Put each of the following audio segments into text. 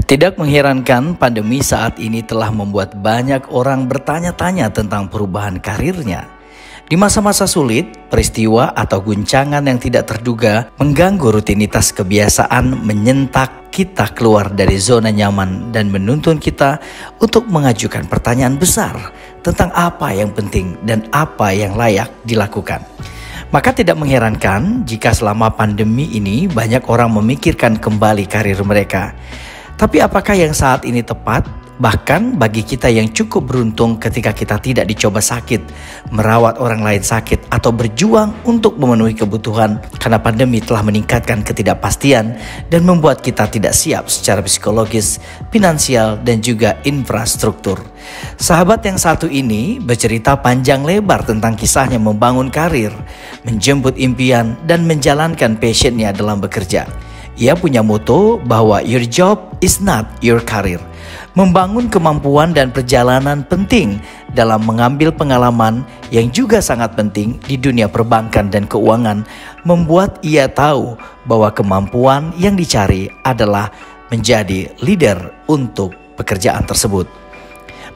Tidak mengherankan, pandemi saat ini telah membuat banyak orang bertanya-tanya tentang perubahan karirnya. Di masa-masa sulit, peristiwa atau guncangan yang tidak terduga mengganggu rutinitas kebiasaan, menyentak kita keluar dari zona nyaman dan menuntun kita untuk mengajukan pertanyaan besar tentang apa yang penting dan apa yang layak dilakukan. Maka tidak mengherankan jika selama pandemi ini banyak orang memikirkan kembali karir mereka. Tapi apakah yang saat ini tepat? Bahkan bagi kita yang cukup beruntung ketika kita tidak dicoba sakit, merawat orang lain sakit, atau berjuang untuk memenuhi kebutuhan karena pandemi telah meningkatkan ketidakpastian dan membuat kita tidak siap secara psikologis, finansial, dan juga infrastruktur. Sahabat yang satu ini bercerita panjang lebar tentang kisahnya membangun karir, menjemput impian, dan menjalankan passionnya dalam bekerja. Ia punya moto bahwa your job is not your career. Membangun kemampuan dan perjalanan penting dalam mengambil pengalaman yang juga sangat penting di dunia perbankan dan keuangan, membuat ia tahu bahwa kemampuan yang dicari adalah menjadi leader untuk pekerjaan tersebut.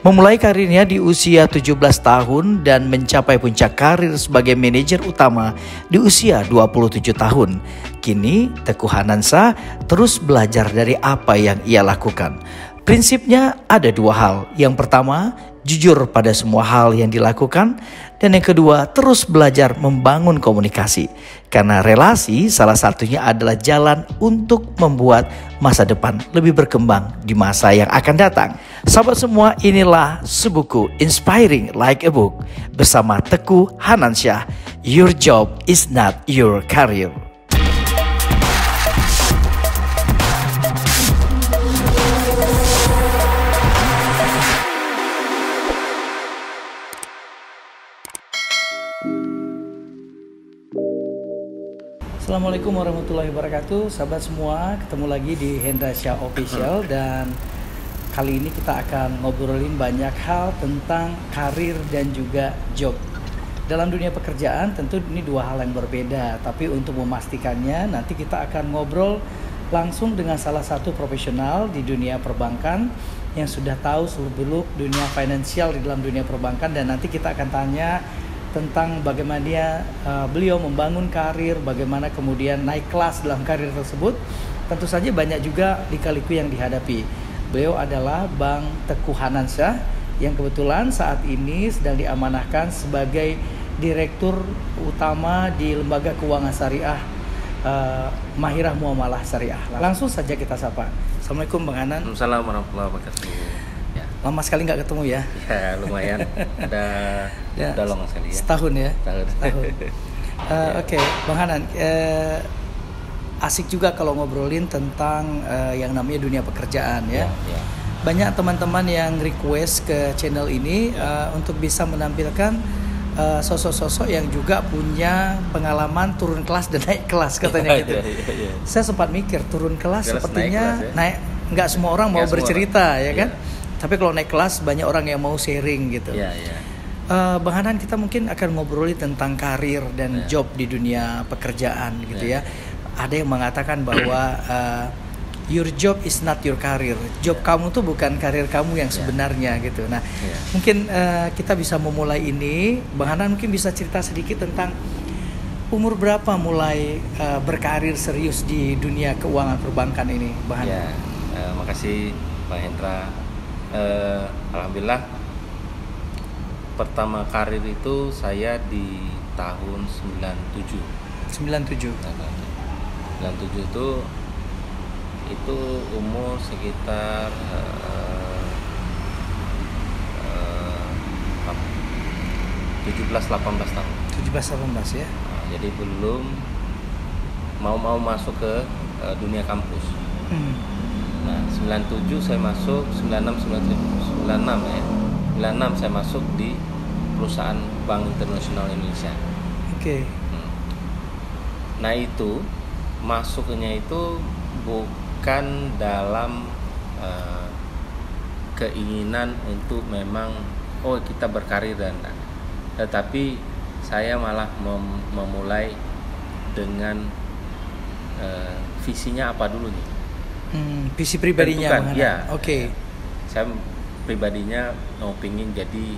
Memulai karirnya di usia 17 tahun dan mencapai puncak karir sebagai manajer utama di usia 27 tahun. Kini Teguh Hanansyah terus belajar dari apa yang ia lakukan. Prinsipnya ada dua hal. Yang pertama, jujur pada semua hal yang dilakukan. Dan yang kedua, terus belajar membangun komunikasi. Karena relasi salah satunya adalah jalan untuk membuat masa depan lebih berkembang di masa yang akan datang. Sahabat semua, inilah sebuku Inspiring Like a Book bersama Teguh Hanansyah. Your job is not your career. Assalamualaikum warahmatullahi wabarakatuh. Sahabat semua, ketemu lagi di Hendra Syah Official. Dan kali ini kita akan ngobrolin banyak hal tentang karir dan juga job. Dalam dunia pekerjaan tentu ini dua hal yang berbeda, tapi untuk memastikannya nanti kita akan ngobrol langsung dengan salah satu profesional di dunia perbankan yang sudah tahu seluk-beluk dunia finansial di dalam dunia perbankan. Dan nanti kita akan tanya tentang bagaimana beliau membangun karir, bagaimana kemudian naik kelas dalam karir tersebut. Tentu saja banyak juga lika-liku yang dihadapi. Beliau adalah Bang Teguh Hanansyah yang kebetulan saat ini sedang diamanahkan sebagai Direktur Utama di Lembaga Keuangan Syariah Mahirah Muamalah Syariah. Langsung saja kita sapa. Assalamualaikum Bang Hanan. Assalamualaikum warahmatullahi wabarakatuh. Lama sekali nggak ketemu ya? Ya lumayan, udah lama sekali ya. Setahun ya? Setahun. Oke, Bang Hanan, asik juga kalau ngobrolin tentang yang namanya dunia pekerjaan ya. Banyak teman-teman yang request ke channel ini untuk bisa menampilkan sosok-sosok yang juga punya pengalaman turun kelas dan naik kelas katanya gitu. Saya sempat mikir turun kelas sepertinya naik, nggak semua orang mau bercerita ya kan? Tapi kalau naik kelas banyak orang yang mau sharing gitu. Bang Hanan, kita mungkin akan ngobrolin tentang karir dan job di dunia pekerjaan gitu ya. Ada yang mengatakan bahwa your job is not your career. Job kamu tuh bukan karir kamu yang sebenarnya gitu. Nah, mungkin kita bisa memulai ini. Bang Hanan mungkin bisa cerita sedikit tentang umur berapa mulai berkarir serius di dunia keuangan perbankan ini, Bang Hanan. Makasih Pak Hendra. Alhamdulillah pertama karir itu saya di tahun 97 itu umur sekitar 17-18 tahun. 17-18 ya. Jadi belum mau masuk ke dunia kampus. Nah, 97 saya masuk, 96 saya masuk di perusahaan Bank Internasional Indonesia. Oke. Nah, itu masuknya itu bukan dalam keinginan untuk memang kita berkarir dan tetapi saya malah memulai dengan visinya apa dulu nih. Visi pribadinya tentukan, ya. Oke. Saya pribadinya mau pingin jadi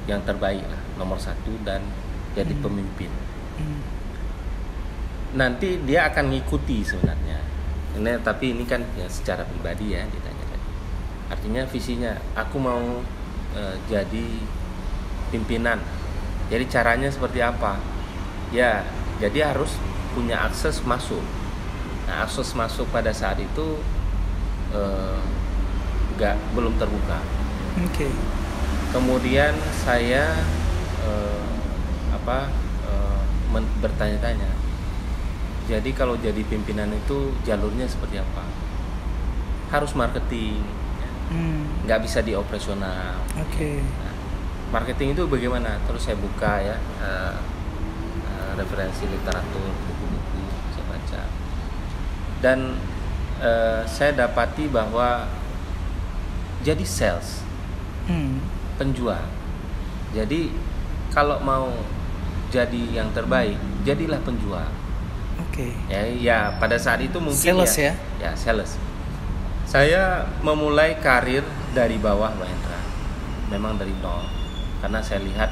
yang terbaik lah, nomor 1 dan jadi pemimpin. Nanti dia akan ngikuti sebenarnya. Tapi ini kan ya secara pribadi ya ditanya tadi. Artinya visinya, aku mau jadi pimpinan. Jadi caranya seperti apa? Ya, jadi harus punya akses masuk. Nah, akses masuk pada saat itu belum terbuka. Oke. Kemudian saya bertanya-tanya. Jadi kalau jadi pimpinan itu jalurnya seperti apa? Harus marketing, nggak bisa di operasional. Oke. Nah, marketing itu bagaimana? Terus saya buka ya referensi literatur, buku-buku saya baca, dan saya dapati bahwa jadi sales, penjual. Jadi kalau mau jadi yang terbaik, jadilah penjual. Oke. Ya pada saat itu mungkin sales ya. Ya sales. Saya memulai karir dari bawah, Mbak Hendra. Memang dari nol. Karena saya lihat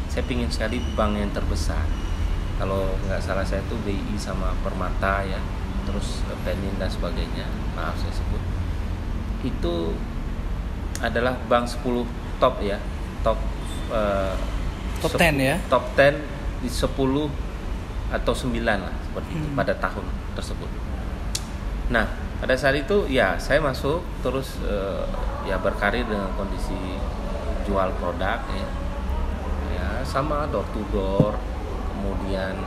saya pingin sekali bank yang terbesar. Kalau nggak salah saya itu BI sama Permata ya, terus Penin dan sebagainya. Maaf saya sebut. Itu adalah bank 10 top ya, top 10 ya. Top 10 di 10 atau 9 lah seperti itu pada tahun tersebut. Nah, pada saat itu ya saya masuk terus ya berkarir dengan kondisi jual produk ya. Ya, sama door to door. Kemudian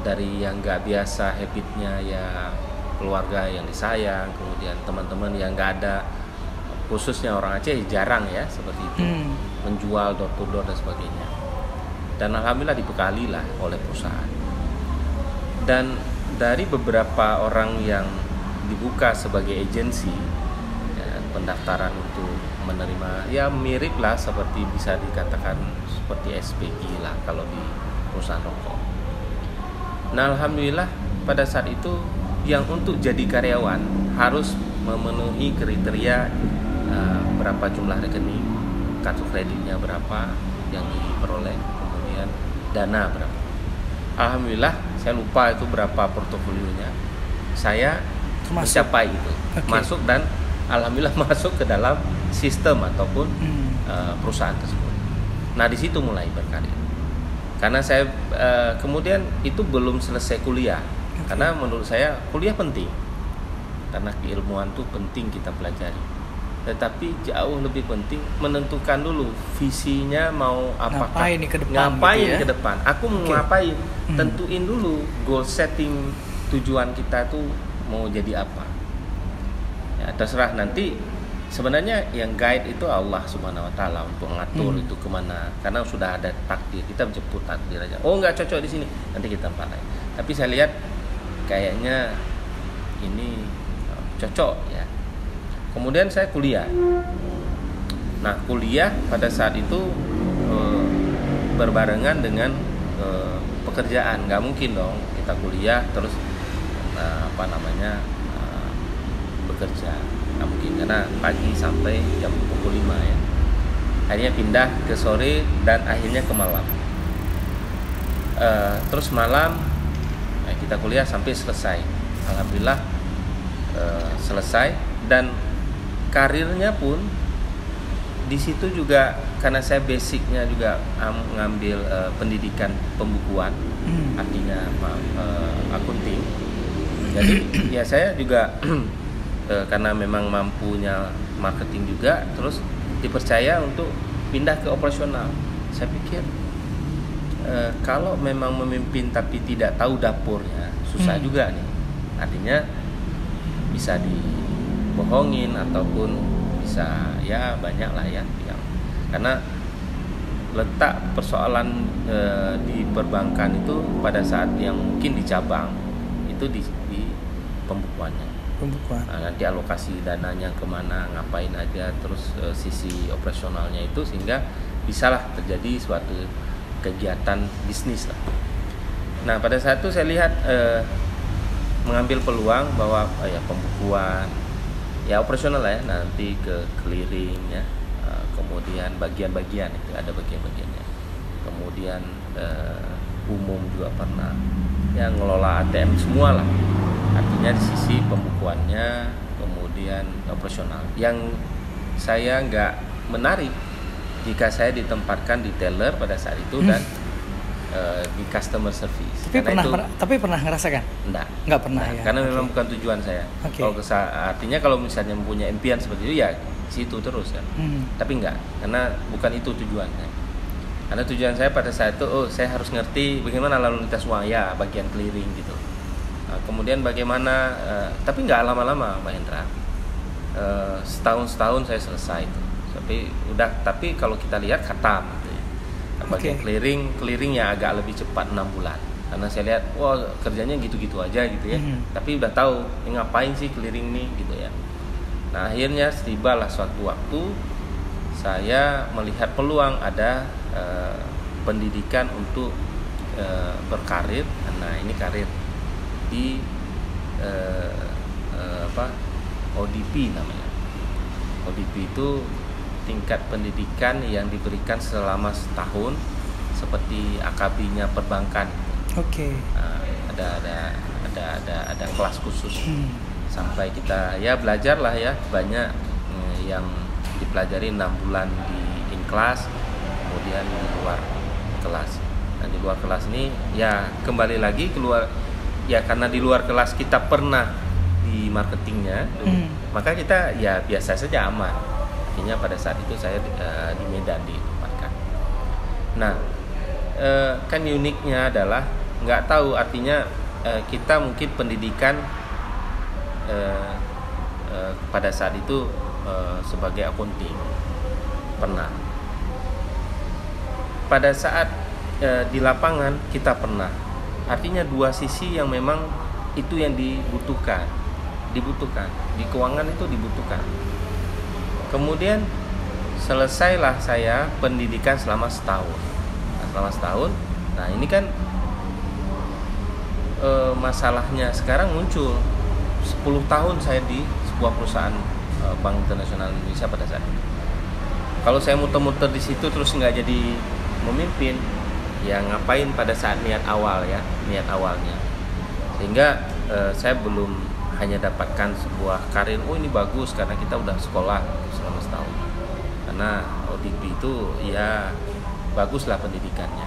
dari yang nggak biasa habitnya ya keluarga yang disayang, kemudian teman-teman yang nggak ada, khususnya orang Aceh jarang ya seperti itu, menjual door to door dan sebagainya. Dan alhamdulillah dibekali lah oleh perusahaan. Dan dari beberapa orang yang dibuka sebagai agensi ya, pendaftaran untuk menerima ya mirip lah seperti bisa dikatakan seperti SPG lah kalau di perusahaan rokok. Nah alhamdulillah pada saat itu yang untuk jadi karyawan harus memenuhi kriteria berapa jumlah rekening, kartu kreditnya berapa yang diperoleh, kemudian dana berapa. Alhamdulillah saya lupa itu berapa portofolionya, saya mencapai itu, masuk dan alhamdulillah masuk ke dalam sistem ataupun perusahaan tersebut. Nah di situ mulai berkarir. Karena saya kemudian itu belum selesai kuliah. Karena menurut saya kuliah penting. Karena keilmuan itu penting kita pelajari. Tetapi jauh lebih penting menentukan dulu visinya mau apakah, ngapain nih ke depan, ngapain gitu ya? ke depan. Aku mau ngapain? Tentuin dulu goal setting, tujuan kita tuh mau jadi apa. Ya terserah nanti. Sebenarnya yang guide itu Allah Subhanahu Wa Taala untuk mengatur itu kemana. Karena sudah ada takdir, kita jemput takdir aja. Oh nggak cocok di sini, nanti kita tempat lain. Tapi saya lihat kayaknya ini cocok ya. Kemudian saya kuliah. Nah kuliah pada saat itu berbarengan dengan pekerjaan. Nggak mungkin dong kita kuliah terus bekerja. Nggak mungkin karena pagi sampai jam pukul 5 ya. Akhirnya pindah ke sore dan akhirnya ke malam. Terus malam kita kuliah sampai selesai. Alhamdulillah selesai dan karirnya pun di situ juga karena saya basicnya juga ngambil pendidikan pembukuan, artinya akunting. Jadi ya saya juga karena memang mampunya marketing juga, terus dipercaya untuk pindah ke operasional. Saya pikir kalau memang memimpin tapi tidak tahu dapurnya susah juga nih. Artinya bisa dibohongin ataupun bisa ya banyak lah ya karena letak persoalan di perbankan itu pada saat yang mungkin di cabang itu di pembukuannya. Nanti alokasi dananya kemana, ngapain aja, terus sisi operasionalnya itu sehingga bisalah terjadi suatu kegiatan bisnis lah. Nah pada saat itu saya lihat mengambil peluang bahwa ya pembukuan, ya operasional lah ya, nanti ke clearing ya, kemudian bagian-bagian itu ada bagian-bagiannya, kemudian umum juga pernah, ya ngelola ATM semua lah, artinya di sisi pembukuannya, kemudian operasional. Yang saya nggak menarik jika saya ditempatkan di teller pada saat itu dan di customer service. Tapi pernah ngerasakan? Nggak pernah ya. Karena memang bukan tujuan saya. Okay. Artinya kalau misalnya mempunyai impian seperti itu ya situ terus kan. Tapi enggak, karena bukan itu tujuannya. Karena tujuan saya pada saat itu, saya harus ngerti bagaimana lalu lintas uang ya, bagian clearing gitu. Kemudian bagaimana, tapi nggak lama-lama Mbak Hendra. Setahun saya selesai itu. Tapi kalau kita lihat khatam. Bagian clearing yang agak lebih cepat 6 bulan karena saya lihat kerjanya gitu-gitu aja gitu ya, tapi udah tahu ngapain sih clearing nih gitu ya. Nah akhirnya tibalah suatu waktu saya melihat peluang ada pendidikan untuk berkarir. Nah ini karir di ODP namanya. ODP itu tingkat pendidikan yang diberikan selama setahun seperti AKB-nya perbankan. Ada kelas khusus sampai kita ya belajar lah ya, banyak yang dipelajari 6 bulan di in class, kemudian di luar kelas. Nah di luar kelas ini ya kembali lagi keluar ya, karena di luar kelas kita pernah di marketingnya, maka kita ya biasa saja, aman. Akhirnya pada saat itu saya di Medan ditempatkan. Nah, kan uniknya adalah nggak tahu, artinya kita mungkin pendidikan pada saat itu sebagai accounting pernah. Pada saat di lapangan kita pernah. Artinya dua sisi yang memang itu yang dibutuhkan. Di keuangan itu dibutuhkan. Kemudian selesailah saya pendidikan selama setahun. Nah ini kan masalahnya sekarang muncul. 10 tahun saya di sebuah perusahaan Bank Internasional Indonesia pada saat itu. Kalau saya muter-muter di situ terus nggak jadi memimpin, ya ngapain pada saat niat awalnya. Sehingga saya belum hanya dapatkan sebuah karir, ini bagus karena kita udah sekolah selama setahun. Karena ODP itu ya baguslah pendidikannya.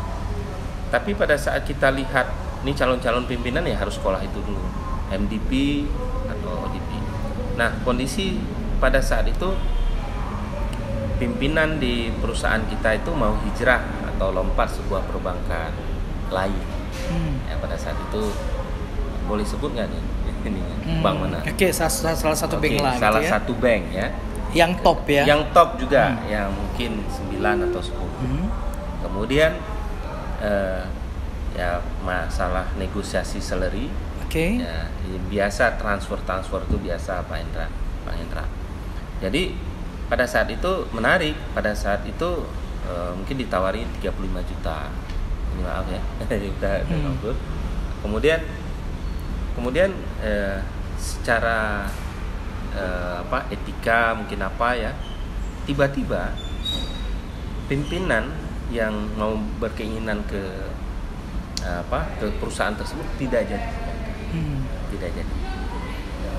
Tapi pada saat kita lihat ini calon-calon pimpinan ya harus sekolah itu dulu, MDP atau ODP. Nah kondisi pada saat itu pimpinan di perusahaan kita itu mau hijrah atau lompat sebuah perbankan lain. Ya pada saat itu boleh sebut nggak nih? Bank mana? Salah satu bank lah. Salah gitu ya? satu bank ya. Yang top ya? Yang top juga, yang mungkin 9 atau 10. Kemudian ya masalah negosiasi salary. Ya, biasa transfer itu biasa Pak Hendra. Jadi pada saat itu menarik. Pada saat itu mungkin ditawari 35 juta. Ini maaf ya. Udah ngabur. Kemudian secara etika mungkin ya, tiba-tiba pimpinan yang mau berkeinginan ke perusahaan tersebut tidak jadi.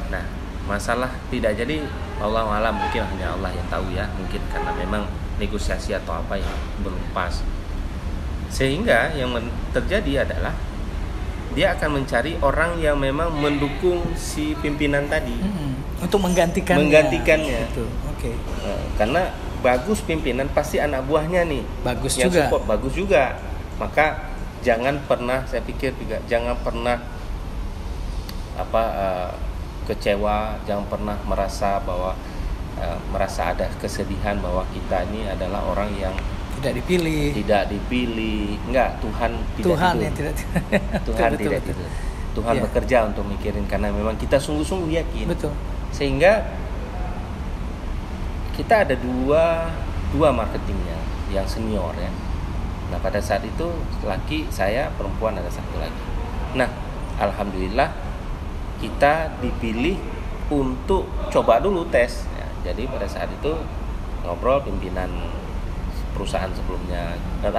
Nah masalah tidak jadi, Allah alam, mungkin hanya Allah yang tahu ya, mungkin karena memang negosiasi atau apa yang belum pas, sehingga yang terjadi adalah dia akan mencari orang yang memang mendukung si pimpinan tadi untuk menggantikannya. Gitu. Karena bagus pimpinan, pasti anak buahnya nih bagus yang juga. Support bagus juga. Maka jangan pernah, saya pikir juga jangan pernah kecewa, jangan pernah merasa bahwa merasa ada kesedihan bahwa kita ini adalah orang yang tidak dipilih. Enggak, Tuhan tidak tidur. Tuhan bekerja untuk mikirin, karena memang kita sungguh-sungguh yakin. Betul. Sehingga kita ada dua marketingnya yang senior ya. Nah pada saat itu laki, saya perempuan ada satu lagi. Nah alhamdulillah kita dipilih untuk coba dulu tes. Ya, jadi pada saat itu ngobrol pimpinan perusahaan sebelumnya dan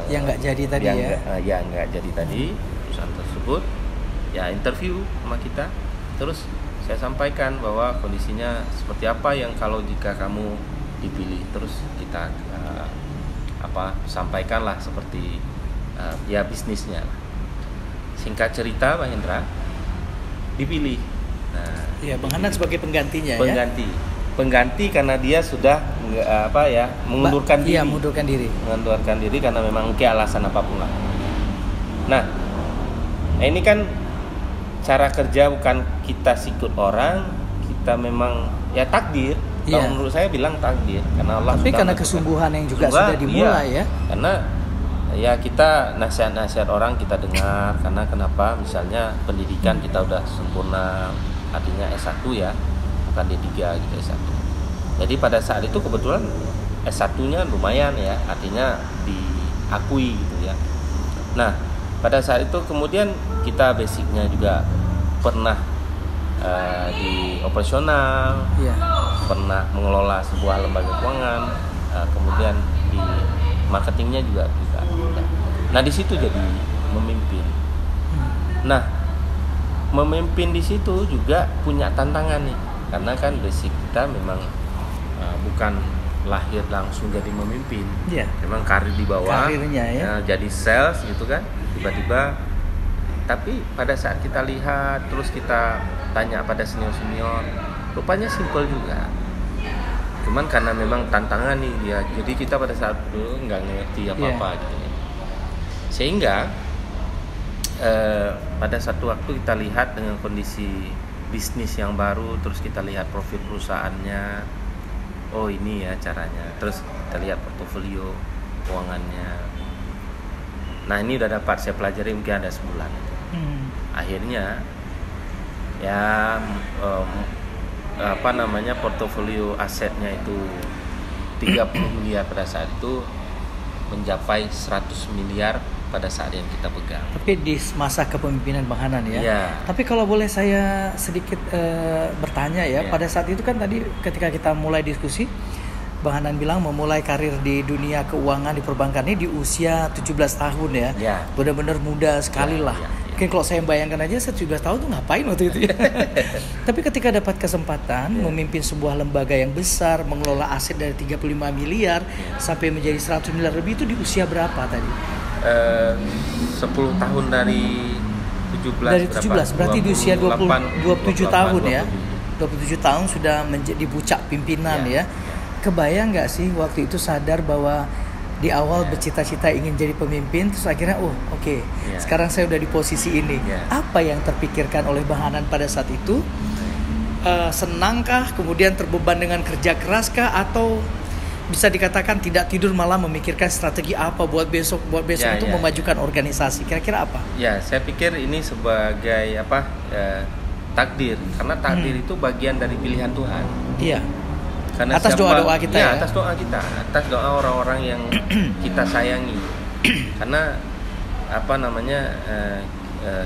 yang nggak jadi tadi yang nggak jadi tadi perusahaan tersebut ya interview sama kita, terus saya sampaikan bahwa kondisinya seperti apa yang kalau jika kamu dipilih, terus kita sampaikanlah seperti ya bisnisnya. Singkat cerita, Pak Hendra dipilih. Nah, ya, Bang Hanan sebagai penggantinya pengganti karena dia sudah mengundurkan diri. Iya, mengundurkan diri karena memang mungkin alasan apapun lah. Nah, ini kan cara kerja bukan kita sikut orang, kita memang ya takdir. Kalau menurut saya bilang takdir karena Allah. Tapi karena kesungguhan yang juga sudah dimulai ya. Karena ya kita nasihat-nasihat orang kita dengar, karena kenapa misalnya pendidikan kita udah sempurna, artinya S1 ya, bukan D3 gitu, S1. Jadi pada saat itu kebetulan S1-nya lumayan ya, artinya diakui gitu ya. Nah, pada saat itu kemudian kita basicnya juga pernah di operasional, pernah mengelola sebuah lembaga keuangan, kemudian di marketingnya juga. Nah di situ jadi memimpin. Nah memimpin di situ juga punya tantangan nih, karena kan basic kita memang bukan lahir langsung jadi memimpin. Memang karir di bawah, karirnya jadi sales gitu kan, tiba-tiba. Tapi pada saat kita lihat terus kita tanya pada senior-senior, rupanya simple juga. Cuman karena memang tantangan nih dia, jadi kita pada saat itu nggak ngerti apa-apa gitu ya. Sehingga pada satu waktu kita lihat dengan kondisi bisnis yang baru, terus kita lihat profil perusahaannya, oh ini ya caranya, terus kita lihat portofolio keuangannya. Nah ini udah dapat saya pelajari mungkin ada sebulan. Akhirnya ya portofolio asetnya itu 30 miliar pada saat itu mencapai 100 miliar pada saat yang kita pegang. Tapi di masa kepemimpinan Bang Hanan ya. Tapi kalau boleh saya sedikit bertanya ya, pada saat itu kan tadi ketika kita mulai diskusi, Bang Hanan bilang memulai karir di dunia keuangan di perbankan ini di usia 17 tahun ya. Benar-benar muda sekali lah. Mungkin kalau saya bayangkan aja 17 tahun tuh ngapain waktu itu ya. Tapi ketika dapat kesempatan memimpin sebuah lembaga yang besar, mengelola aset dari 35 miliar sampai menjadi 100 miliar lebih, itu di usia berapa tadi? 10 tahun dari 17. Dari 17, berarti di usia 27 tahun ya. 27 tahun sudah menjadi puncak pimpinan ya. Kebayang nggak sih waktu itu sadar bahwa di awal bercita-cita ingin jadi pemimpin, terus akhirnya sekarang saya udah di posisi ini. Apa yang terpikirkan oleh Bang Hanan pada saat itu? Senangkah, kemudian terbeban dengan kerja keraskah, atau bisa dikatakan tidak tidur malah memikirkan strategi apa buat besok untuk memajukan organisasi? Kira-kira apa? Ya, saya pikir ini sebagai takdir, karena takdir itu bagian dari pilihan Tuhan. Iya. Karena atas doa-doa kita ya? Atas doa kita, atas doa orang-orang yang kita sayangi. Karena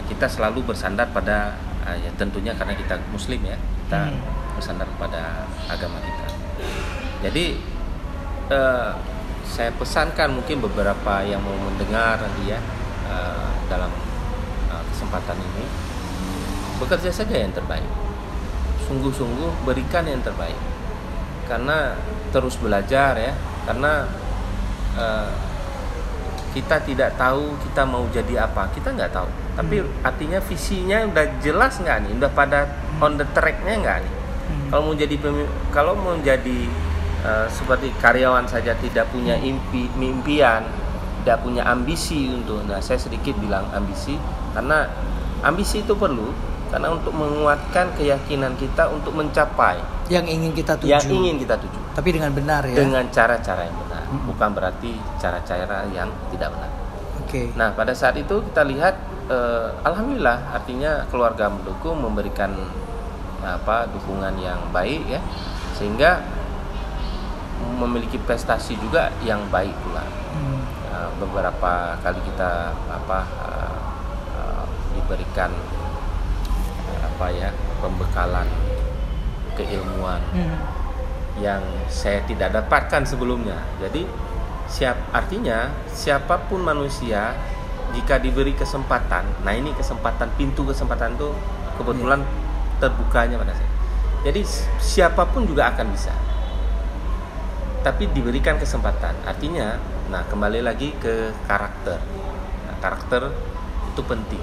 kita selalu bersandar pada ya tentunya karena kita muslim ya, kita bersandar pada agama kita. Jadi saya pesankan mungkin beberapa yang mau mendengar nanti ya dalam kesempatan ini, bekerja saja yang terbaik, sungguh-sungguh berikan yang terbaik. Karena terus belajar ya, karena kita tidak tahu kita mau jadi apa, kita nggak tahu. Tapi artinya visinya udah jelas nggak nih, udah pada on the tracknya nggak nih. Kalau mau jadi seperti karyawan saja tidak punya impian, tidak punya ambisi saya sedikit bilang ambisi, karena ambisi itu perlu. Karena untuk menguatkan keyakinan kita untuk mencapai yang ingin kita tuju. Tapi dengan benar ya. Dengan cara-cara yang benar, bukan berarti cara-cara yang tidak benar. Nah, pada saat itu kita lihat alhamdulillah, artinya keluarga mendukung, memberikan dukungan yang baik ya, sehingga memiliki prestasi juga yang baik pula. Beberapa kali kita diberikan pembekalan keilmuan yang saya tidak dapatkan sebelumnya. Jadi artinya siapapun manusia jika diberi kesempatan, nah ini pintu kesempatan itu kebetulan terbukanya pada saya. Jadi siapapun juga akan bisa, tapi diberikan kesempatan. Artinya, nah kembali lagi ke karakter. Nah, karakter itu penting.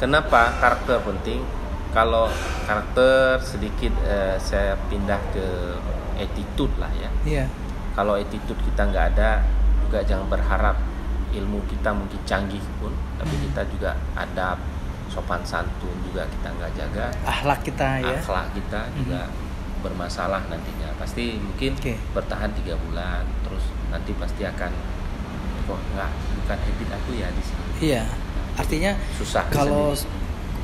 Kenapa karakter penting? Kalau karakter sedikit saya pindah ke attitude lah ya. Yeah. Kalau attitude kita nggak ada, juga jangan berharap ilmu kita mungkin canggih pun, tapi kita juga adab, sopan santun juga kita nggak jaga. Akhlak kita juga bermasalah nantinya. Pasti mungkin bertahan 3 bulan, terus nanti pasti akan bukan habit aku ya di sini. Iya. Artinya susah. Kalau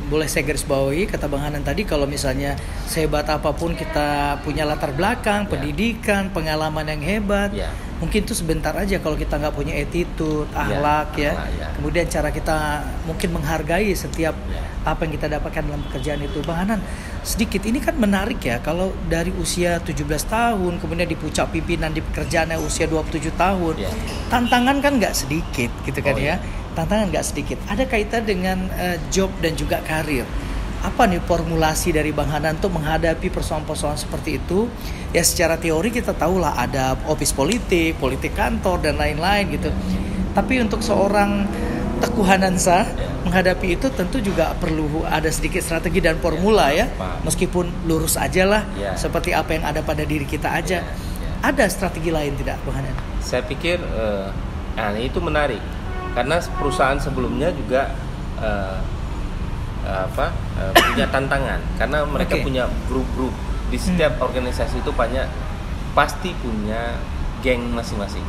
boleh saya garis bawahi kata Bang Hanan tadi, kalau misalnya sehebat apapun kita punya latar belakang, pendidikan, pengalaman yang hebat, mungkin itu sebentar aja kalau kita nggak punya attitude, akhlak kemudian cara kita mungkin menghargai setiap apa yang kita dapatkan dalam pekerjaan itu. Bang Hanan, sedikit ini kan menarik ya, kalau dari usia 17 tahun kemudian di puncak pimpinan di pekerjaannya usia 27 tahun, tantangan kan nggak sedikit gitu kan tantangan nggak sedikit. Ada kaitan dengan job dan juga karir. Apa nih formulasi dari Bang Hanan untuk menghadapi persoalan-persoalan seperti itu? Ya secara teori kita tahulah ada office politik kantor dan lain-lain gitu. Tapi untuk seorang Teguh Hanansa menghadapi itu tentu juga perlu ada sedikit strategi dan formula ya. Meskipun lurus aja lah seperti apa yang ada pada diri kita aja. Ada strategi lain tidak Bang Hanan? Saya pikir itu menarik. Karena perusahaan sebelumnya juga punya tantangan, karena mereka punya grup-grup di setiap organisasi itu pasti punya geng masing-masing.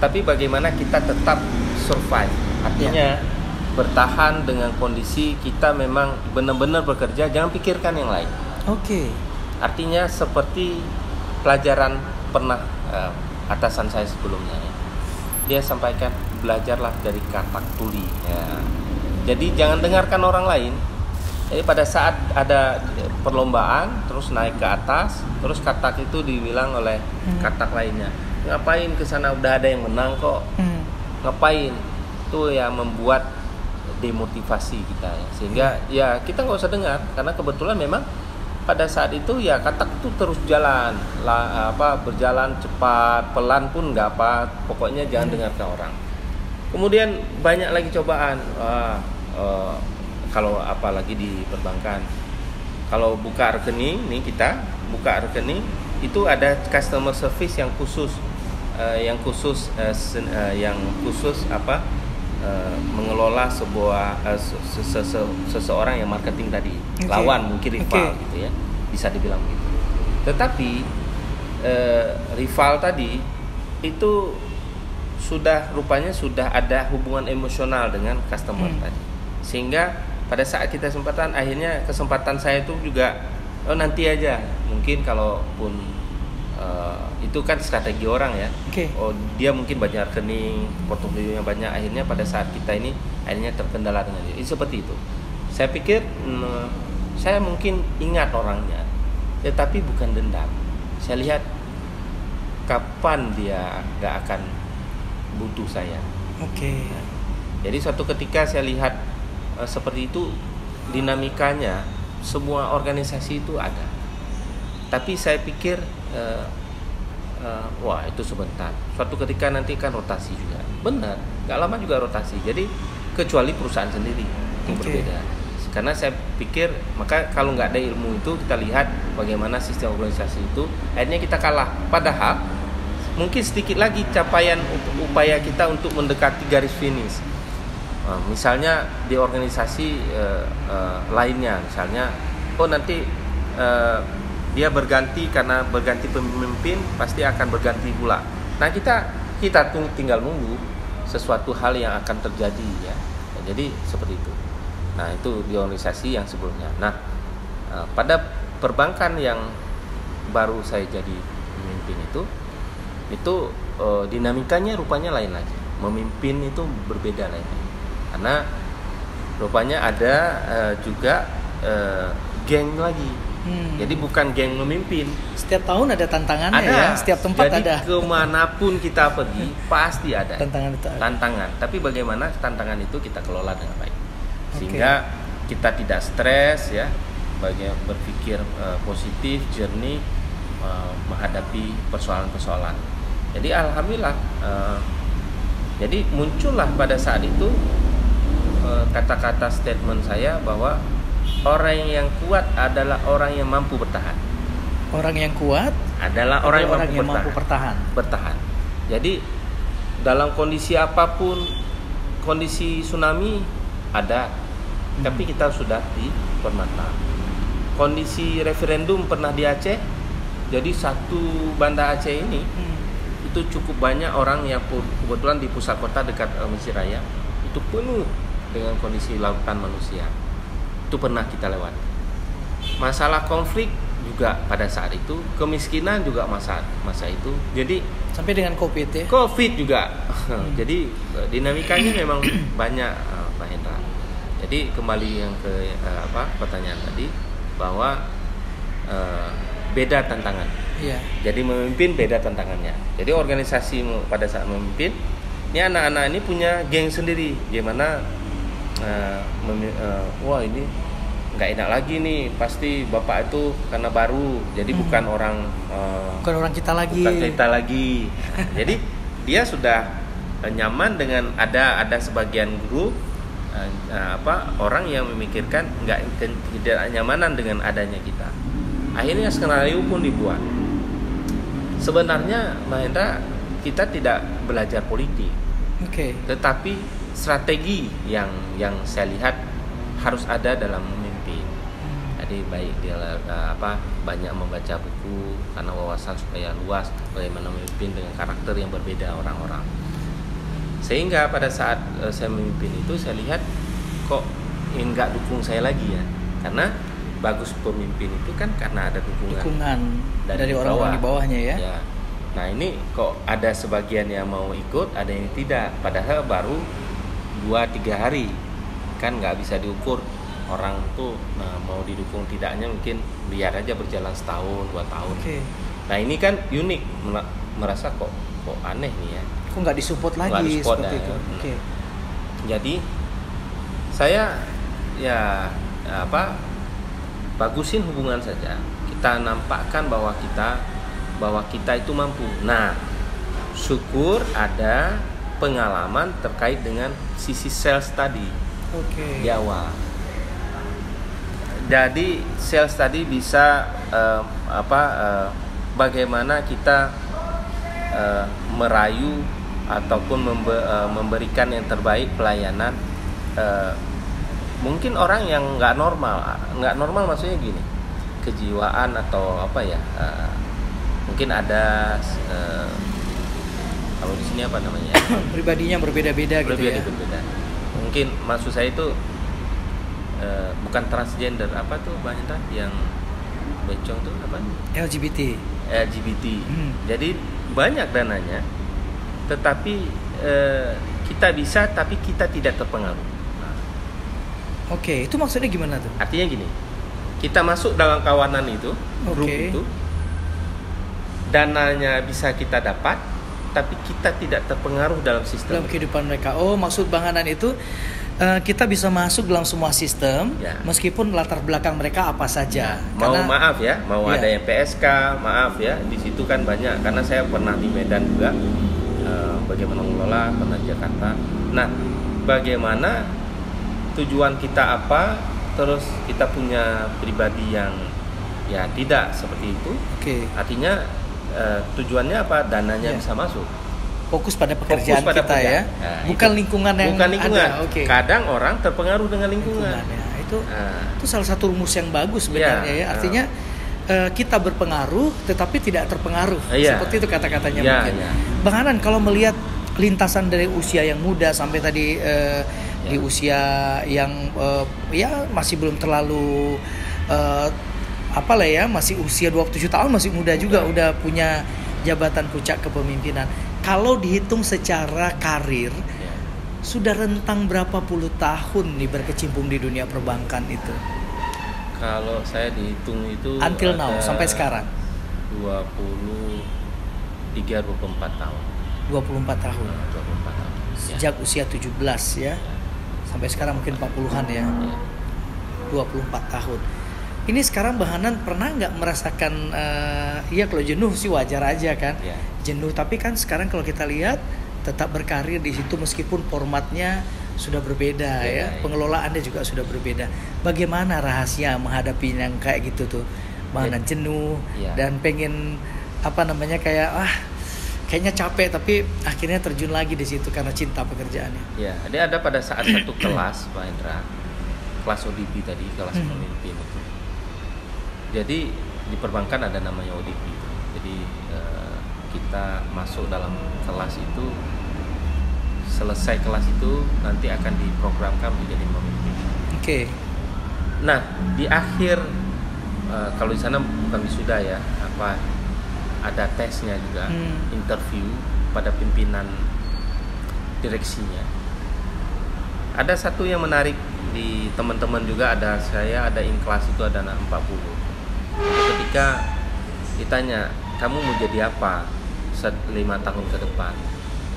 Tapi bagaimana kita tetap survive, artinya bertahan dengan kondisi kita memang benar-benar bekerja, jangan pikirkan yang lain. Artinya seperti pelajaran pernah atasan saya sebelumnya ya. Dia sampaikan, belajarlah dari katak tuli ya. Jadi jangan dengarkan orang lain. Jadi pada saat ada perlombaan terus naik ke atas, terus katak itu dibilang oleh katak lainnya, ngapain ke sana, udah ada yang menang kok. Ngapain? Itu yang membuat demotivasi kita ya. Sehingga ya kita nggak usah dengar, karena kebetulan memang pada saat itu ya katak itu terus berjalan cepat, pelan pun nggak apa, pokoknya jangan dengarkan orang. Kemudian banyak lagi cobaan, kalau apalagi di perbankan, kalau buka rekening nih, kita buka rekening itu ada customer service yang khusus, mengelola sebuah seseorang yang marketing tadi, lawan mungkin rival gitu ya, bisa dibilang begitu. Tetapi rival tadi itu rupanya sudah ada hubungan emosional dengan customer tadi, sehingga pada saat kita kesempatan saya itu juga nanti aja, mungkin kalaupun itu kan strategi orang ya. Dia mungkin banyak rekening, portofolionya banyak, akhirnya pada saat kita ini akhirnya terkendala dengan dia. Seperti itu. Saya pikir saya mungkin ingat orangnya, tetapi bukan dendam. Saya lihat kapan dia gak akan butuh saya. Jadi suatu ketika saya lihat seperti itu, dinamikanya semua organisasi itu ada. Tapi saya pikir wah itu sebentar. Suatu ketika nanti kan rotasi juga. Benar, gak lama juga rotasi. Jadi kecuali perusahaan sendiri itu berbeda. Karena saya pikir, maka kalau nggak ada ilmu itu, kita lihat bagaimana sistem organisasi itu, akhirnya kita kalah. Padahal mungkin sedikit lagi capaian upaya kita untuk mendekati garis finish. Misalnya di organisasi lainnya, misalnya nanti dia berganti, karena berganti pemimpin pasti akan berganti pula. Nah kita tinggal nunggu sesuatu hal yang akan terjadi ya. Jadi seperti itu. Nah itu di organisasi yang sebelumnya. Nah pada perbankan yang baru saya jadi pemimpin itu dinamikanya rupanya lain lagi. Memimpin itu berbeda lagi. Karena rupanya ada juga geng lagi. Jadi bukan geng memimpin. Setiap tahun ada tantangannya ada. Ya. Setiap tempat jadi, ada. Jadi kemanapun kita pergi pasti ada tantangan itu. Tantangan. Tapi bagaimana tantangan itu kita kelola dengan baik, sehingga kita tidak stres ya, bagaimana berpikir positif, jernih menghadapi persoalan-persoalan. Jadi alhamdulillah. Jadi muncullah pada saat itu kata-kata statement saya bahwa orang yang kuat adalah orang yang mampu bertahan. Orang yang kuat adalah orang yang mampu bertahan. Jadi dalam kondisi apapun, kondisi tsunami ada, tapi kita sudah di Permata. Kondisi referendum pernah di Aceh. Jadi satu Banda Aceh ini itu cukup banyak orang yang kebetulan di pusat kota dekat Mesir Raya itu penuh dengan kondisi lautan manusia. Itu pernah kita lewati. Masalah konflik juga pada saat itu, kemiskinan juga masa itu. Jadi sampai dengan Covid ya. Covid juga. Jadi dinamikanya memang banyak, Pak Hendra. Jadi kembali yang ke pertanyaan tadi bahwa beda tantangan. Iya. Jadi memimpin beda tantangannya. Jadi organisasi pada saat memimpin, ini anak-anak ini punya geng sendiri. Gimana wah ini nggak enak lagi nih, pasti bapak itu karena baru, jadi bukan orang kita lagi. Jadi dia sudah nyaman dengan ada sebagian grup orang yang memikirkan tidak nyamanan dengan adanya kita. Akhirnya skenario pun dibuat. Sebenarnya Mahendra, kita tidak belajar politik, tetapi strategi yang saya lihat harus ada dalam memimpin. Jadi baik dia banyak membaca buku karena wawasan supaya luas bagaimana memimpin dengan karakter yang berbeda orang-orang. Sehingga pada saat saya memimpin itu saya lihat kok enggak dukung saya lagi ya. Karena bagus pemimpin itu kan karena ada dukungan dari orang-orang di bawahnya ya. Nah ini kok ada sebagian yang mau ikut, ada yang tidak. Padahal baru 2-3 hari kan nggak bisa diukur orang tuh mau didukung tidaknya, mungkin biar aja berjalan setahun 2 tahun. Nah ini kan unik, merasa kok aneh nih ya, kok nggak disupport lagi seperti itu. Jadi saya bagusin hubungan saja, kita nampakkan bahwa kita itu mampu. Nah syukur ada pengalaman terkait dengan sisi sales tadi di awal. Jadi sales tadi bisa bagaimana kita merayu ataupun memberikan yang terbaik pelayanan. Mungkin orang yang nggak normal maksudnya gini, kejiwaan atau mungkin ada kalau di sini apa namanya? Pribadinya berbeda-beda gitu ya. Berbeda. Mungkin maksud saya itu bukan transgender, apa tuh banyak yang bencong tuh apa? LGBT. Jadi banyak dananya, tetapi kita bisa, tapi kita tidak terpengaruh. Itu maksudnya gimana tuh? Artinya gini, kita masuk dalam kawanan itu, grup itu, dananya bisa kita dapat, tapi kita tidak terpengaruh dalam sistem, dalam kehidupan mereka. Maksud Bang Hanan itu kita bisa masuk dalam semua sistem meskipun latar belakang mereka apa saja. Ada yang PSK, di situ kan banyak, karena saya pernah di Medan juga, bagaimana mengelola, pernah di Jakarta. Nah, bagaimana tujuan kita apa, terus kita punya pribadi yang tidak seperti itu. Artinya tujuannya apa? Dananya bisa masuk. Fokus pada pekerjaan kita ya. Bukan lingkungan yang ada. Kadang orang terpengaruh dengan lingkungan. Itu salah satu rumus yang bagus sebenarnya ya. Artinya kita berpengaruh tetapi tidak terpengaruh. Seperti itu kata-katanya mungkin. Bang Hanan, kalau melihat lintasan dari usia yang muda sampai tadi di usia yang masih belum terlalu masih usia 27 tahun, masih muda juga, udah punya jabatan puncak kepemimpinan. Kalau dihitung secara karir, sudah rentang berapa puluh tahun nih berkecimpung di dunia perbankan itu? Kalau saya dihitung itu until now, sampai sekarang 24 tahun. 24 tahun. 24 tahun. Sejak usia 17 ya. Sampai sekarang mungkin 40-an ya. 24 tahun. Ini sekarang Bang Hanan pernah nggak merasakan ya kalau jenuh sih wajar aja kan. Jenuh, tapi kan sekarang kalau kita lihat tetap berkarir di situ meskipun formatnya sudah berbeda ya. Pengelolaannya juga sudah berbeda. Bagaimana rahasia menghadapi yang kayak gitu tuh? Bang Hanan jenuh dan pengen kayaknya capek tapi akhirnya terjun lagi di situ karena cinta pekerjaannya. Ya, ada pada saat satu kelas Pak Hendra, kelas ODP tadi, kelas pemimpin itu. Jadi di perbankan ada namanya ODP itu. Jadi kita masuk dalam kelas itu, selesai kelas itu nanti akan diprogramkan menjadi pemimpin. Oke. Nah, di akhir kalau di sana bukan wisuda ya, ada tesnya juga, interview pada pimpinan direksinya. Ada satu yang menarik di teman-teman juga, saya ada in kelas itu ada anak 40. Ketika ditanya, kamu mau jadi apa 5 tahun ke depan?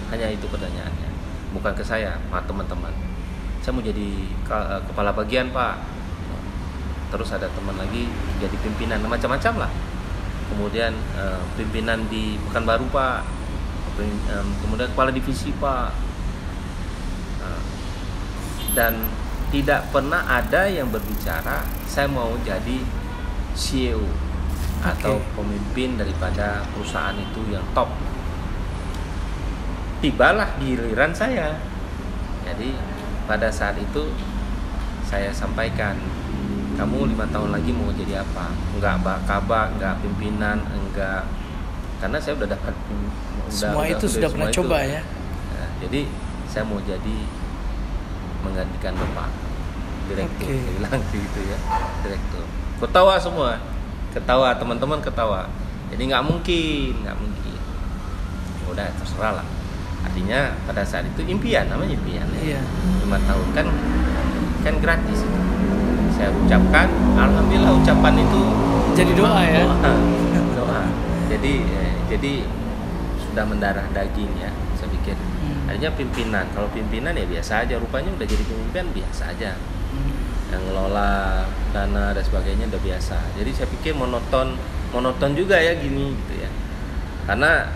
Hanya itu pertanyaannya, bukan ke saya, sama teman-teman. Saya mau jadi kepala bagian Pak. Terus ada teman lagi jadi pimpinan, macam-macam lah. Kemudian pimpinan di Pekanbaru Pak, kemudian kepala divisi Pak, dan tidak pernah ada yang berbicara saya mau jadi CEO atau pemimpin daripada perusahaan itu yang top. Tibalah giliran saya. Jadi pada saat itu saya sampaikan, kamu 5 tahun lagi mau jadi apa? Enggak kabak, enggak pimpinan, enggak, karena saya udah dapat semua itu sudah pernah coba ya. Nah, jadi saya mau jadi menggantikan Bapak direktur, bilang gitu ya, direktur. Ketawa semua, ketawa, teman-teman ketawa. Jadi nggak mungkin. Udah terserah lah. Artinya pada saat itu impian, namanya impian. Iya. 5 tahun kan gratis itu. Saya ucapkan, alhamdulillah ucapan itu jadi doa ya. Doa. Jadi sudah mendarah daging ya, saya pikir. Artinya pimpinan, kalau pimpinan ya biasa aja, rupanya udah jadi pemimpin biasa aja. Yang ngelola dana dan sebagainya udah biasa. Jadi saya pikir monoton juga ya gini gitu ya. Karena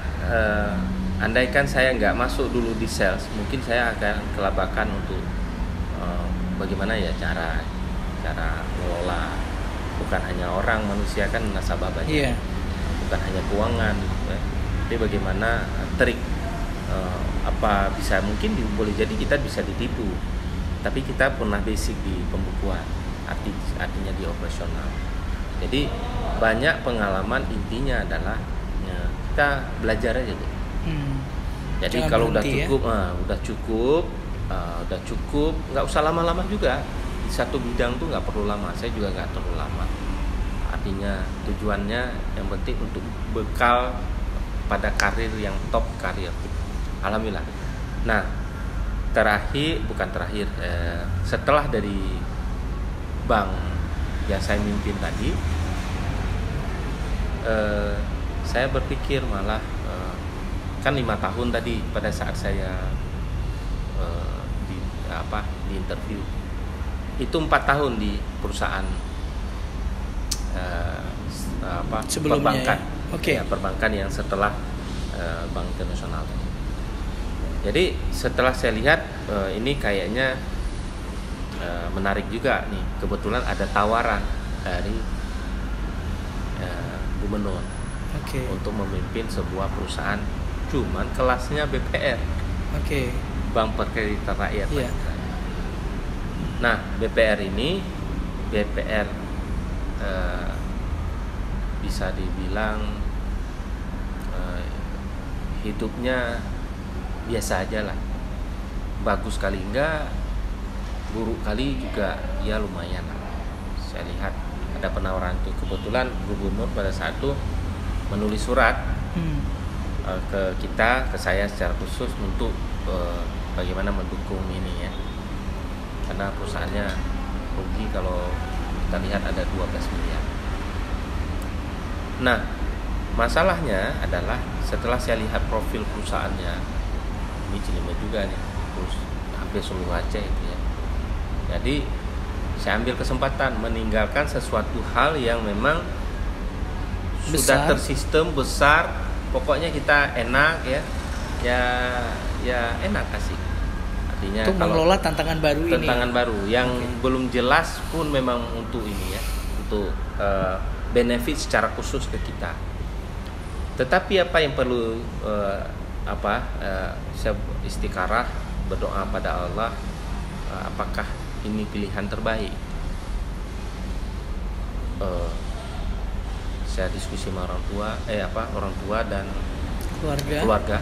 andaikan saya nggak masuk dulu di sales, mungkin saya akan kelabakan untuk bagaimana ya cara mengelola, bukan hanya orang, manusia kan nasabah banyak, bukan hanya keuangan gitu ya. Tapi bagaimana trik mungkin boleh jadi kita bisa ditipu, tapi kita pernah basic di pembukuan, artinya di operasional. Jadi banyak pengalaman, intinya adalah kita belajar aja deh. Jadi jangan kalau berhenti, udah cukup, nggak usah lama-lama juga di satu bidang tuh, nggak perlu lama. Saya juga nggak terlalu lama. Artinya tujuannya yang penting untuk bekal pada karir yang top, karir. Alhamdulillah. Nah, setelah dari bank yang saya mimpin tadi, saya berpikir malah kan 5 tahun tadi pada saat saya di interview itu 4 tahun di perusahaan sebelumnya perbankan, perbankan yang setelah Bank Internasional. Jadi setelah saya lihat ini kayaknya menarik juga nih, kebetulan ada tawaran dari gubernur untuk memimpin sebuah perusahaan, cuman kelasnya BPR, Bank Perkreditan Rakyat. Nah, BPR bisa dibilang hidupnya biasa aja lah, bagus kali enggak, buruk kali juga ya lumayan lah. Saya lihat ada penawaran itu, kebetulan gubernur pada saat itu menulis surat ke saya secara khusus untuk bagaimana mendukung ini ya, karena perusahaannya rugi kalau kita lihat ada 12 miliar. Nah, masalahnya adalah setelah saya lihat profil perusahaannya, ini Cilember juga nih, terus hampir seluruh Aceh itu ya. Jadi saya ambil kesempatan meninggalkan sesuatu hal yang memang sudah tersistem besar, pokoknya kita enak ya enak asik. Artinya untuk mengelola tantangan baru yang belum jelas pun memang untuk ini ya, untuk benefit secara khusus ke kita. Tetapi apa yang perlu saya istikharah, berdoa pada Allah, apakah ini pilihan terbaik? Saya diskusi sama orang tua dan keluarga.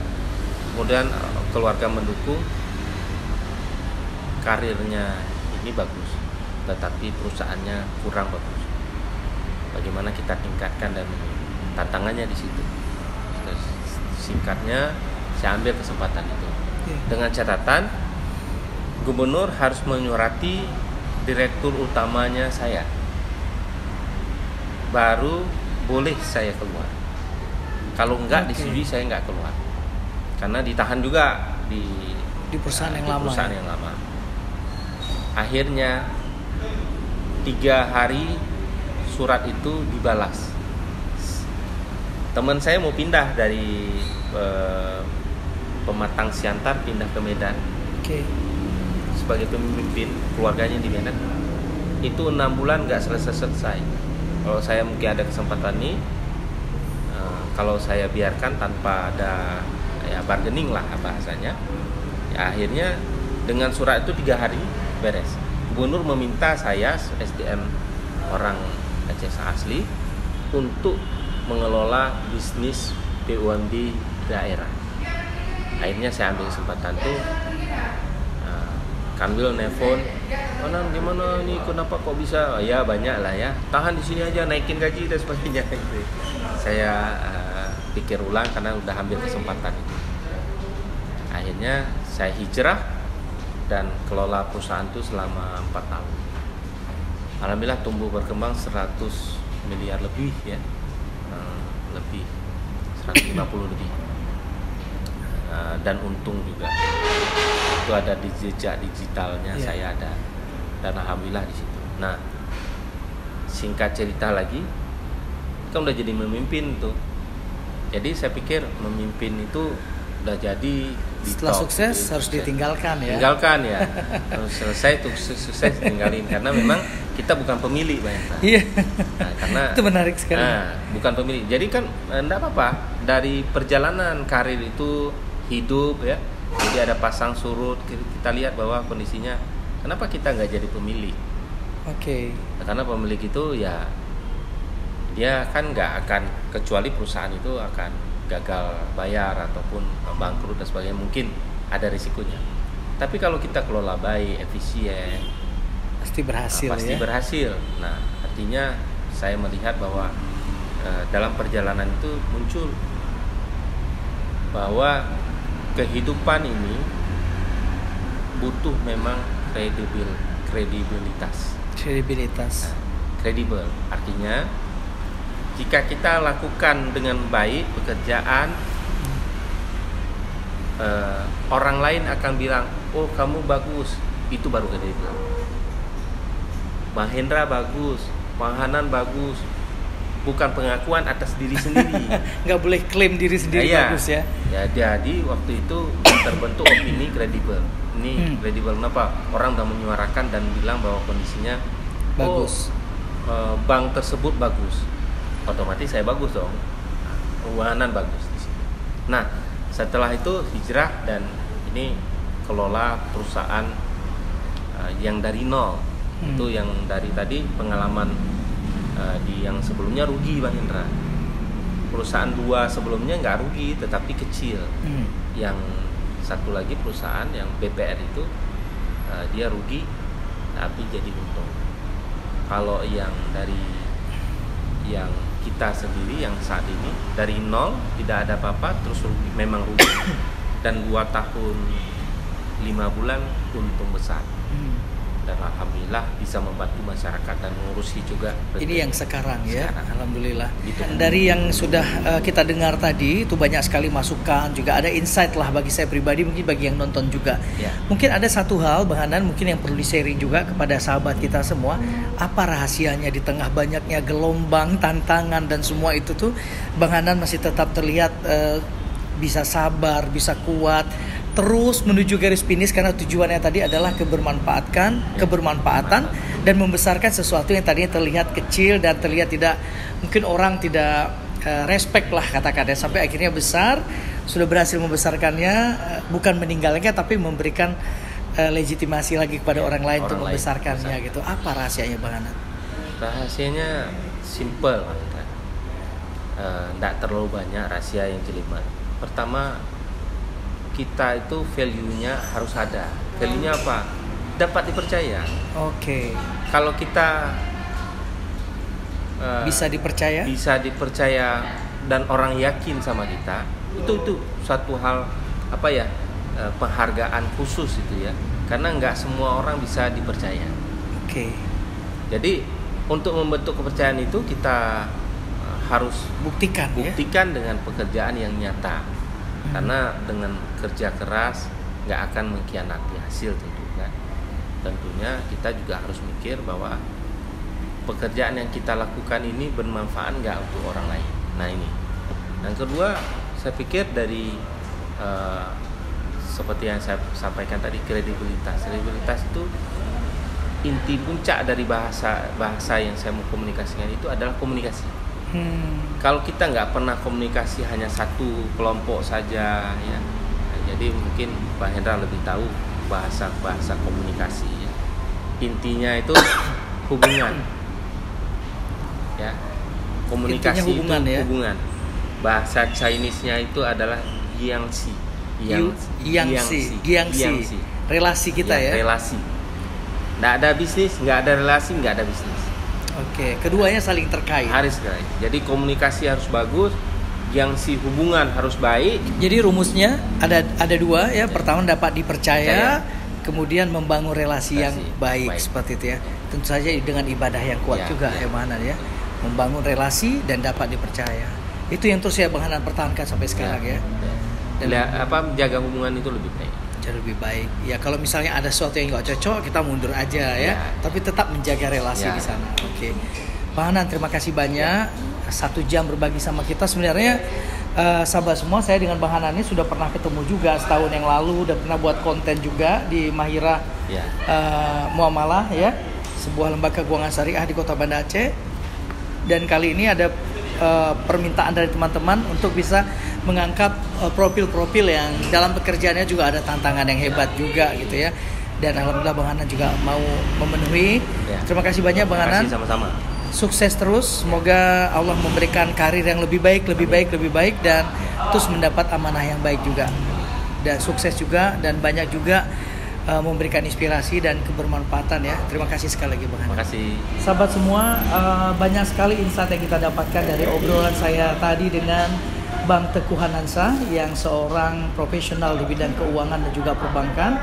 Kemudian keluarga mendukung, karirnya ini bagus, tetapi perusahaannya kurang bagus. Bagaimana kita tingkatkan, dan tantangannya di situ. Singkatnya, saya ambil kesempatan itu dengan catatan gubernur harus menyurati direktur utamanya saya, baru boleh saya keluar. Kalau enggak disetujui, saya enggak keluar, karena ditahan juga di perusahaan yang lama. Akhirnya 3 hari surat itu dibalas. Teman saya mau pindah dari Pematang Siantar pindah ke Medan. Sebagai pemimpin keluarganya di Medan. Itu 6 bulan nggak selesai. Kalau saya mungkin ada kesempatan ini, kalau saya biarkan tanpa ada bargaining lah bahasanya, akhirnya dengan surat itu 3 hari beres. Gubernur meminta saya SDM orang Aceh asli untuk mengelola bisnis BUMD daerah. Akhirnya saya ambil kesempatan tuh, Kanwil nelfon, gimana nih, kenapa kok bisa? Ya banyak lah ya, tahan di sini aja, naikin gaji dan sebagainya. Saya pikir ulang karena udah ambil kesempatan itu. Akhirnya saya hijrah dan kelola perusahaan itu selama 4 tahun. Alhamdulillah tumbuh berkembang 100 miliar lebih ya, lebih 150 lebih, dan untung juga. Itu ada di jejak digitalnya, saya ada, dan alhamdulillah di situ. Nah, singkat cerita lagi, kan udah jadi memimpin tuh. Jadi saya pikir memimpin itu udah jadi. Setelah sukses harus ditinggalkan ya. Tinggalkan ya. Harus selesai tuh sukses tinggalin, karena memang kita bukan pemilih, Pak. Iya. Nah, karena itu menarik sekali. Bukan pemilih. Jadi kan enggak apa-apa, dari perjalanan karir itu hidup ya. Jadi ada pasang surut, kita lihat bahwa kondisinya kenapa kita nggak jadi pemilih. Nah, karena pemilik itu ya dia kan nggak akan, kecuali perusahaan itu akan gagal bayar ataupun bangkrut dan sebagainya, mungkin ada risikonya. Tapi kalau kita kelola baik, efisien, pasti berhasil. Nah, artinya saya melihat bahwa dalam perjalanan itu muncul bahwa kehidupan ini butuh memang kredibilitas. Nah, kredibel artinya jika kita lakukan dengan baik pekerjaan, orang lain akan bilang, oh kamu bagus, itu baru kredibel. Mahendra bagus, Mahanan bagus, bukan pengakuan atas diri sendiri. Nggak boleh klaim diri sendiri bagus ya. Ya, jadi waktu itu terbentuk opini kredibel. Ini kredibel kenapa? Orang udah menyuarakan dan bilang bahwa kondisinya bagus. Bank tersebut bagus. Otomatis saya bagus dong, keuangan bagus di sini. Nah, setelah itu hijrah dan ini kelola perusahaan yang dari nol. Itu yang dari tadi pengalaman di yang sebelumnya rugi, Bang Indra. Perusahaan 2 sebelumnya nggak rugi tetapi kecil. Yang satu lagi perusahaan yang BPR itu dia rugi tapi jadi untung. Kalau yang dari yang kita sendiri yang saat ini dari nol tidak ada apa-apa terus rugi, memang rugi. Dan 2 tahun 5 bulan untung besar. Dan alhamdulillah bisa membantu masyarakat dan mengurusi juga. Ini yang sekarang ya, alhamdulillah. Gitu. Dari yang sudah kita dengar tadi itu banyak sekali masukan, juga ada insight lah bagi saya pribadi, mungkin bagi yang nonton juga. Ya. Mungkin ada satu hal Bang Hanan mungkin yang perlu di-sharing juga kepada sahabat kita semua, apa rahasianya di tengah banyaknya gelombang, tantangan dan semua itu tuh Bang Hanan masih tetap terlihat bisa sabar, bisa kuat, terus menuju garis finish karena tujuannya tadi adalah kebermanfaatan dan membesarkan sesuatu yang tadinya terlihat kecil dan terlihat tidak, mungkin orang tidak respect lah katakannya, sampai akhirnya besar, sudah berhasil membesarkannya, bukan meninggalkannya tapi memberikan legitimasi lagi kepada orang lain untuk membesarkannya gitu. Apa rahasianya Bang Hanan? Rahasianya simple, tidak terlalu banyak rahasia yang jelimet. Pertama, kita itu value-nya harus ada. Value-nya apa? Dapat dipercaya. Oke. Kalau kita bisa dipercaya dan orang yakin sama kita, itu satu hal penghargaan khusus itu ya. Karena nggak semua orang bisa dipercaya. Oke. Jadi untuk membentuk kepercayaan itu kita harus buktikan dengan pekerjaan yang nyata. Karena dengan kerja keras nggak akan mengkhianati hasil tentunya kita juga harus mikir bahwa pekerjaan yang kita lakukan ini bermanfaat nggak untuk orang lain. Nah ini. Yang kedua, saya pikir dari seperti yang saya sampaikan tadi, kredibilitas itu inti puncak dari bahasa yang saya mau komunikasikan itu adalah komunikasi. Kalau kita nggak pernah komunikasi hanya satu kelompok saja ya, jadi mungkin Pak Hendra lebih tahu bahasa komunikasi ya. Intinya itu hubungan ya, komunikasi hubungan, itu hubungan. Bahasa Chinese-nya itu adalah Jiangxi. Relasi kita ya. Relasi. Nggak ada bisnis, nggak ada relasi, nggak ada bisnis. Oke, keduanya saling terkait. Harus terkait. Jadi komunikasi harus bagus, yang si hubungan harus baik. Jadi rumusnya ada dua ya. Pertama dapat dipercaya, kemudian membangun relasi yang baik seperti itu ya. Tentu saja dengan ibadah yang kuat juga ya Bang Hanan ya. Membangun relasi dan dapat dipercaya. Itu yang terus ya Bang Hanan pertahankan sampai sekarang ya. Dan menjaga hubungan itu lebih baik. Lebih baik ya, kalau misalnya ada sesuatu yang nggak cocok kita mundur aja ya, tapi tetap menjaga relasi di sana. Oke. Bang Hanan, terima kasih banyak 1 jam berbagi sama kita. Sebenarnya sahabat semua, saya dengan Bang Hanan ini sudah pernah ketemu juga setahun yang lalu, udah pernah buat konten juga di Mahira Muamalah ya, sebuah lembaga keuangan syariah di Kota Banda Aceh. Dan kali ini ada permintaan dari teman-teman untuk bisa mengangkat profil-profil yang dalam pekerjaannya juga ada tantangan yang hebat juga gitu ya. Dan alhamdulillah Bang Hanan juga mau memenuhi. Terima kasih banyak Bang Hanan. Terima kasih sama-sama. Sukses terus, semoga Allah memberikan karir yang lebih baik dan terus mendapat amanah yang baik juga. Dan sukses juga dan banyak juga memberikan inspirasi dan kebermanfaatan ya. Terima kasih sekali lagi Bang Hanan. Terima kasih. Sahabat semua, banyak sekali insight yang kita dapatkan dari obrolan saya tadi dengan Bang Teguh Hanansyah yang seorang profesional di bidang keuangan dan juga perbankan.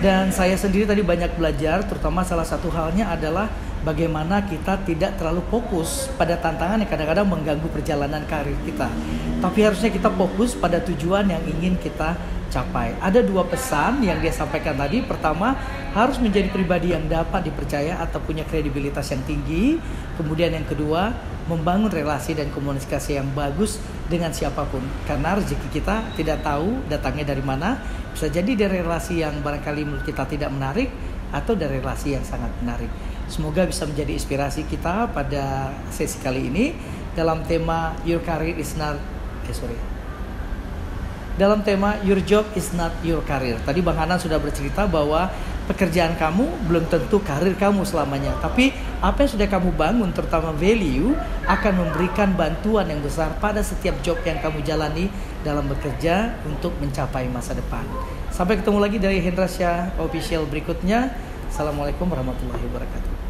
Dan saya sendiri tadi banyak belajar, terutama salah satu halnya adalah bagaimana kita tidak terlalu fokus pada tantangan yang kadang-kadang mengganggu perjalanan karir kita. Tapi harusnya kita fokus pada tujuan yang ingin kita capai. Ada 2 pesan yang dia sampaikan tadi. Pertama, harus menjadi pribadi yang dapat dipercaya atau punya kredibilitas yang tinggi. Kemudian yang kedua, membangun relasi dan komunikasi yang bagus dengan siapapun. Karena rezeki kita tidak tahu datangnya dari mana. Bisa jadi dari relasi yang barangkali menurut kita tidak menarik, atau dari relasi yang sangat menarik. Semoga bisa menjadi inspirasi kita pada sesi kali ini dalam tema dalam tema Your Job is Not Your Career. Tadi Bang Hanan sudah bercerita bahwa pekerjaan kamu belum tentu karir kamu selamanya, tapi apa yang sudah kamu bangun, terutama value, akan memberikan bantuan yang besar pada setiap job yang kamu jalani dalam bekerja untuk mencapai masa depan. Sampai ketemu lagi dari Hendra Syah Official berikutnya. Assalamualaikum warahmatullahi wabarakatuh.